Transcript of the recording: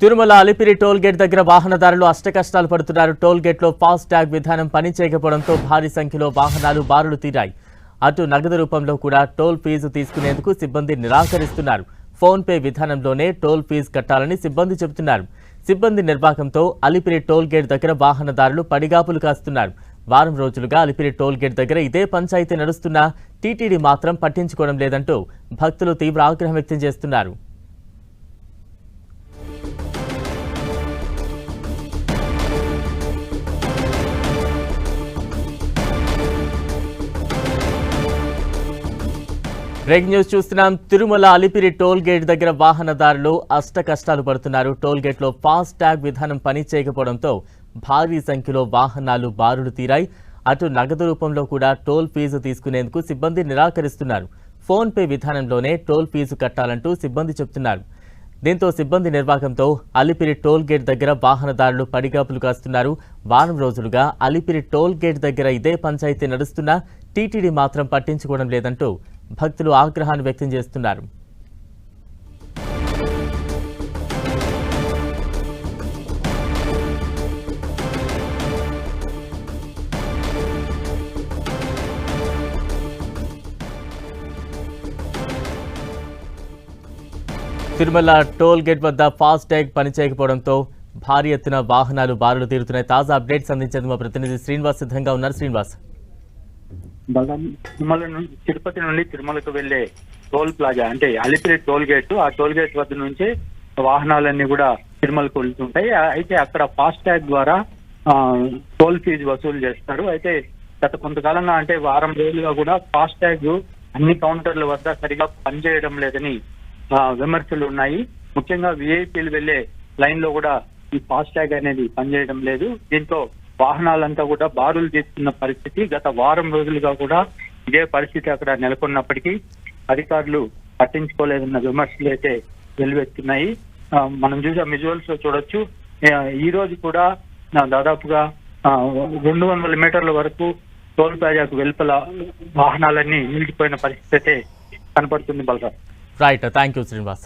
Tirumala Alipiri toll gate దగ్గర వాహనదారులు అష్టకష్టాలు పడుతున్నారు. టోల్ గేట్ లో ఫాస్ట్ ట్యాగ్ విధానం పనిచేయకపోవడంతో భారీ సంఖ్యలో వాహనాలు బారులు తీరాయి. అటు నగదు రూపంలో కూడా టోల్ ఫీజు తీసుకునేందుకు సిబ్బంది నిరాకరిస్తున్నారు. ఫోన్ పే విధానంలోనే టోల్ ఫీజు కట్టాలని సిబ్బంది చెబుతున్నారు. సిబ్బంది నిర్వాహకంతో అలిపిరి టోల్ గేట్ దగ్గర వాహనదారులు పడిగాపులు కాస్తున్నారు. వారం రోజులుగా అలిపిరి టోల్ గేట్ దగ్గర ఇదే పంచాయతీ నడుస్తున్నా టీటీడీ మాత్రం పట్టించుకోవడం లేదంటూ భక్తులు తీవ్ర ఆగ్రహం వ్యక్తం చేస్తున్నారు. బ్రేకింగ్ న్యూస్ చూస్తున్నాం. తిరుమల అలిపిరి టోల్ గేట్ దగ్గర వాహనదారులు అష్ట కష్టాలు పడుతున్నారు. టోల్ గేట్ లో ఫాస్ట్ ట్యాగ్ విధానం పనిచేయకపోవడంతో భారీ సంఖ్యలో వాహనాలు బారులు తీరాయి. అటు నగదు రూపంలో కూడా టోల్ ఫీజు తీసుకునేందుకు సిబ్బంది నిరాకరిస్తున్నారు. ఫోన్ పే విధానంలోనే టోల్ ఫీజు కట్టాలంటూ సిబ్బంది చెబుతున్నారు. దీంతో సిబ్బంది నిర్వాహకంతో అలిపిరి టోల్ గేట్ దగ్గర వాహనదారులు పడిగాపులు కాస్తున్నారు. వారం రోజులుగా అలిపిరి టోల్ గేట్ దగ్గర ఇదే పంచాయతీ నడుస్తున్నా టీటీడీ మాత్రం పట్టించుకోవడం లేదంటూ భక్తులు ఆగ్రహాన్ని వ్యక్తం చేస్తున్నారు. తిరుమల టోల్ గేట్ వద్ద ఫాస్ట్ ట్యాగ్ పనిచేయకపోవడంతో భారీ ఎత్తున వాహనాలు బారులు తీరుతున్నాయి. తాజా అప్డేట్స్ అందించేందుకు మా ప్రతినిధి శ్రీనివాస్ సిద్ధంగా ఉన్నారు. శ్రీనివాస్, తిరుపతి నుండి తిరుమలకు వెళ్లే టోల్ ప్లాజా అంటే అలిపిరి టోల్ గేట్, ఆ టోల్ గేట్ వద్ద నుంచి వాహనాలన్నీ కూడా తిరుమలకు వెళ్తుంటాయి. అయితే అక్కడ ఫాస్ట్ ట్యాగ్ ద్వారా టోల్ ఫీజు వసూలు చేస్తారు. అయితే గత కొంతకాలంగా అంటే వారం రోజులుగా కూడా ఫాస్ట్ ట్యాగ్ అన్ని కౌంటర్ల వద్ద సరిగా పనిచేయడం లేదని విమర్శలు ఉన్నాయి. ముఖ్యంగా విఐపీలు వెళ్లే లైన్ లో కూడా ఈ ఫాస్ట్ ట్యాగ్ అనేది పనిచేయడం లేదు. దీంతో వాహనాలంతా కూడా బారులు తీస్తున్న పరిస్థితి. గత వారం రోజులుగా కూడా ఇదే పరిస్థితి అక్కడ నెలకొన్నప్పటికీ అధికారులు పట్టించుకోలేదన్న విమర్శలు అయితే వెలువెత్తున్నాయి. మనం చూసే విజువల్స్ లో చూడొచ్చు. ఈ రోజు కూడా దాదాపుగా 200 మీటర్ల వరకు టోల్ ప్లాజాకు వెలుపల వాహనాలన్నీ నిలిచిపోయిన పరిస్థితి అయితే కనపడుతుంది. Balaram. Right, thank you Srinivas.